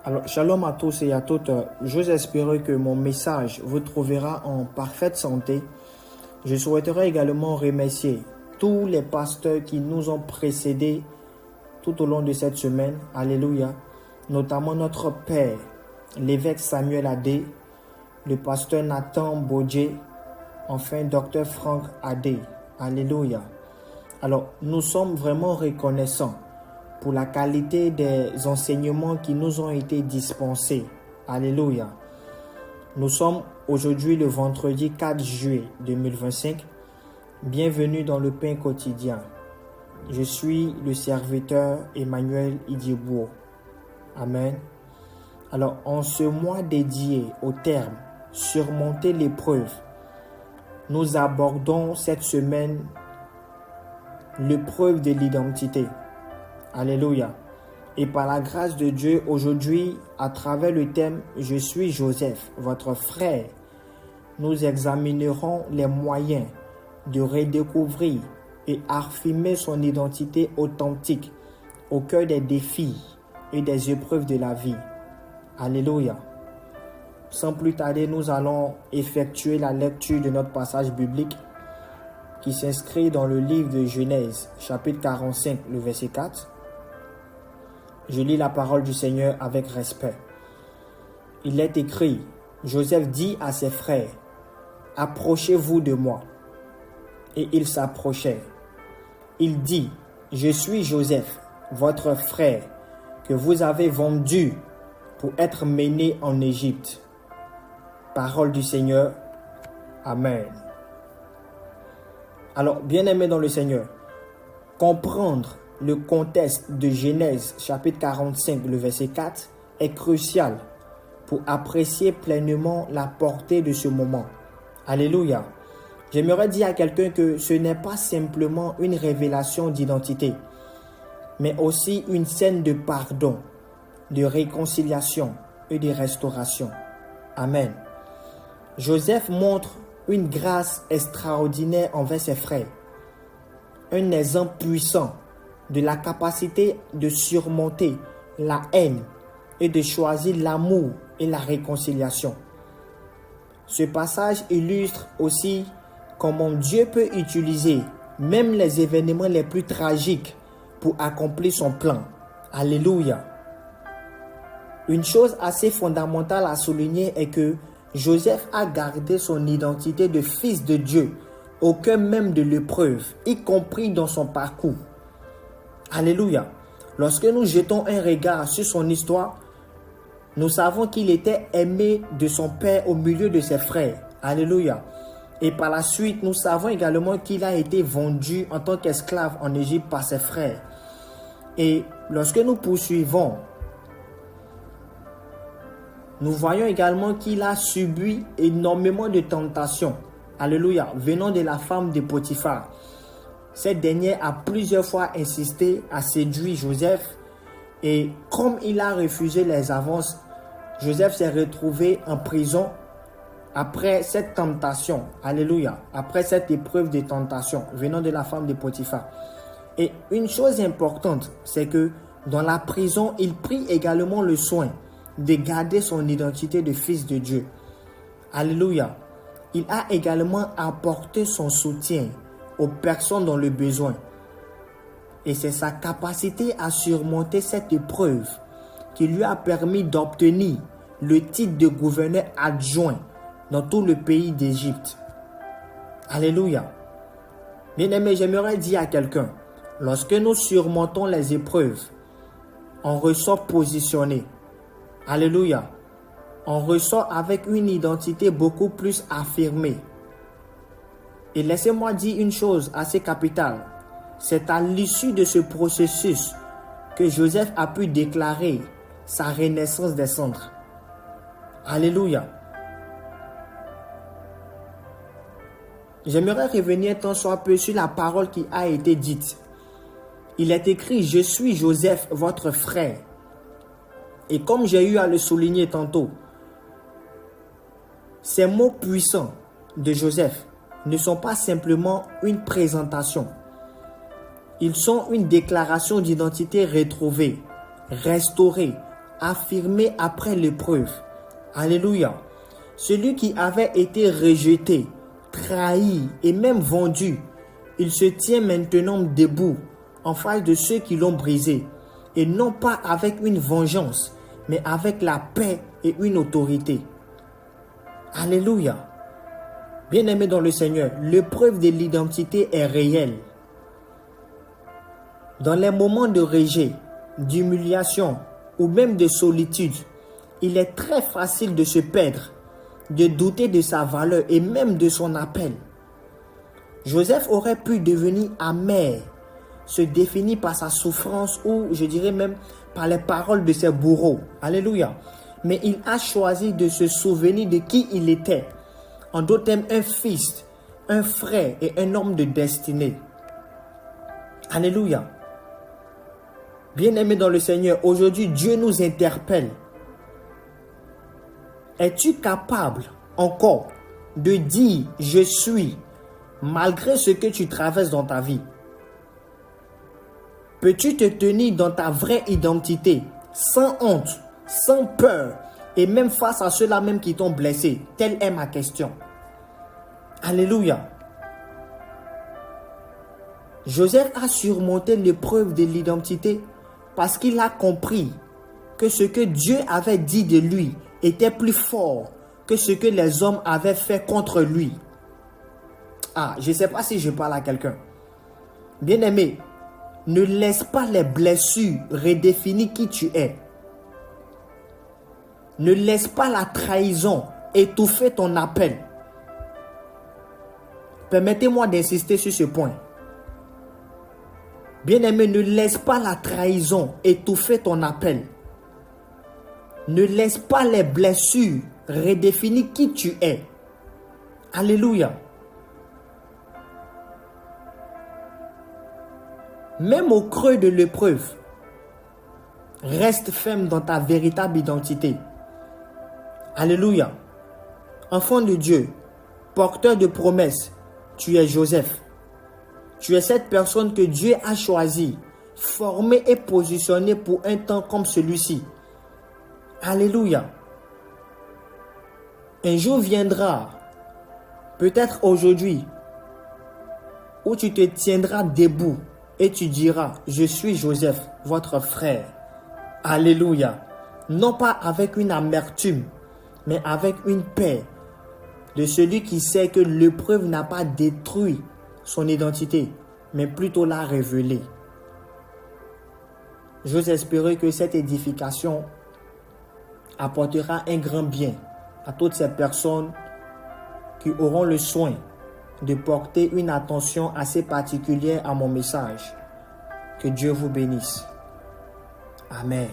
Alors, shalom à tous et à toutes. J'ose espérer que mon message vous trouvera en parfaite santé. Je souhaiterais également remercier tous les pasteurs qui nous ont précédés tout au long de cette semaine. Alléluia. Notamment notre Père, l'évêque Samuel Adé, le pasteur Nathan Bodje, enfin Dr Frank Adé. Alléluia. Alors, nous sommes vraiment reconnaissants pour la qualité des enseignements qui nous ont été dispensés. Alléluia. Nous sommes aujourd'hui le vendredi 4 juillet 2025. Bienvenue dans le pain quotidien. Je suis le serviteur Emmanuel Idiebouo. Amen. Alors, en ce mois dédié au terme « Surmonter l'épreuve », nous abordons cette semaine l'épreuve de l'identité. Alléluia. Et par la grâce de Dieu, aujourd'hui, à travers le thème « Je suis Joseph, votre frère », nous examinerons les moyens de redécouvrir et affirmer son identité authentique au cœur des défis et des épreuves de la vie. Alléluia. Sans plus tarder, nous allons effectuer la lecture de notre passage biblique qui s'inscrit dans le livre de Genèse, chapitre 45, le verset 4. Je lis la parole du Seigneur avec respect. Il est écrit, Joseph dit à ses frères, « Approchez-vous de moi. » Et ils s'approchèrent. Il dit, « Je suis Joseph, votre frère, que vous avez vendu pour être mené en Égypte. » Parole du Seigneur. Amen. Alors, bien-aimés dans le Seigneur, comprendre le contexte de Genèse chapitre 45, le verset 4, est crucial pour apprécier pleinement la portée de ce moment. Alléluia. J'aimerais dire à quelqu'un que ce n'est pas simplement une révélation d'identité, mais aussi une scène de pardon, de réconciliation et de restauration. Amen. Joseph montre une grâce extraordinaire envers ses frères, un exemple puissant de la capacité de surmonter la haine et de choisir l'amour et la réconciliation. Ce passage illustre aussi comment Dieu peut utiliser même les événements les plus tragiques pour accomplir son plan. Alléluia. Une chose assez fondamentale à souligner est que Joseph a gardé son identité de fils de Dieu au cœur même de l'épreuve, y compris dans son parcours. Alléluia. Lorsque nous jetons un regard sur son histoire, nous savons qu'il était aimé de son père au milieu de ses frères. Alléluia. Et par la suite, nous savons également qu'il a été vendu en tant qu'esclave en Égypte par ses frères. Et lorsque nous poursuivons, nous voyons également qu'il a subi énormément de tentations. Alléluia. Venant de la femme de Potiphar. Cette dernière a plusieurs fois insisté à séduire Joseph et comme il a refusé les avances, Joseph s'est retrouvé en prison après cette tentation. Alléluia. Après cette épreuve de tentation venant de la femme de Potiphar. Et une chose importante, c'est que dans la prison, il prit également le soin de garder son identité de fils de Dieu. Alléluia. Il a également apporté son soutien aux personnes dans le besoin. Et c'est sa capacité à surmonter cette épreuve qui lui a permis d'obtenir le titre de gouverneur adjoint dans tout le pays d'Égypte. Alléluia. Bien-aimé, j'aimerais dire à quelqu'un, lorsque nous surmontons les épreuves, on ressort positionné. Alléluia. On ressort avec une identité beaucoup plus affirmée. Et laissez-moi dire une chose assez capitale. C'est à l'issue de ce processus que Joseph a pu déclarer sa renaissance des cendres. Alléluia. J'aimerais revenir tant soit peu sur la parole qui a été dite. Il est écrit « Je suis Joseph, votre frère ». Et comme j'ai eu à le souligner tantôt, ces mots puissants de Joseph ne sont pas simplement une présentation. Ils sont une déclaration d'identité retrouvée, restaurée, affirmé après l'épreuve. Alléluia. Celui qui avait été rejeté, trahi et même vendu, il se tient maintenant debout en face de ceux qui l'ont brisé, et non pas avec une vengeance, mais avec la paix et une autorité. Alléluia. Bien-aimé dans le Seigneur, l'épreuve de l'identité est réelle. Dans les moments de rejet, d'humiliation ou même de solitude, il est très facile de se perdre, de douter de sa valeur et même de son appel. Joseph aurait pu devenir amer, se définir par sa souffrance ou je dirais même par les paroles de ses bourreaux. Alléluia. Mais il a choisi de se souvenir de qui il était. En d'autres termes, un fils, un frère et un homme de destinée. Alléluia. Bien-aimé dans le Seigneur, aujourd'hui Dieu nous interpelle. Es-tu capable encore de dire « je suis » malgré ce que tu traverses dans ta vie? Peux-tu te tenir dans ta vraie identité, sans honte, sans peur, et même face à ceux-là même qui t'ont blessé? Telle est ma question. Alléluia. Joseph a surmonté l'épreuve de l'identité parce qu'il a compris que ce que Dieu avait dit de lui était plus fort que ce que les hommes avaient fait contre lui. Ah, je ne sais pas si je parle à quelqu'un. Bien-aimé, ne laisse pas les blessures redéfinir qui tu es. Ne laisse pas la trahison étouffer ton appel. Permettez-moi d'insister sur ce point. Bien-aimé, ne laisse pas la trahison étouffer ton appel. Ne laisse pas les blessures redéfinir qui tu es. Alléluia. Même au creux de l'épreuve, reste ferme dans ta véritable identité. Alléluia. Enfant de Dieu, porteur de promesses, tu es Joseph. Tu es cette personne que Dieu a choisie, formée et positionnée pour un temps comme celui-ci. Alléluia. Un jour viendra, peut-être aujourd'hui, où tu te tiendras debout et tu diras, je suis Joseph, votre frère. Alléluia. Non pas avec une amertume, mais avec une paix de celui qui sait que l'épreuve n'a pas détruit son identité, mais plutôt l'a révélée. J'ose espérer que cette édification apportera un grand bien à toutes ces personnes qui auront le soin de porter une attention assez particulière à mon message. Que Dieu vous bénisse. Amen.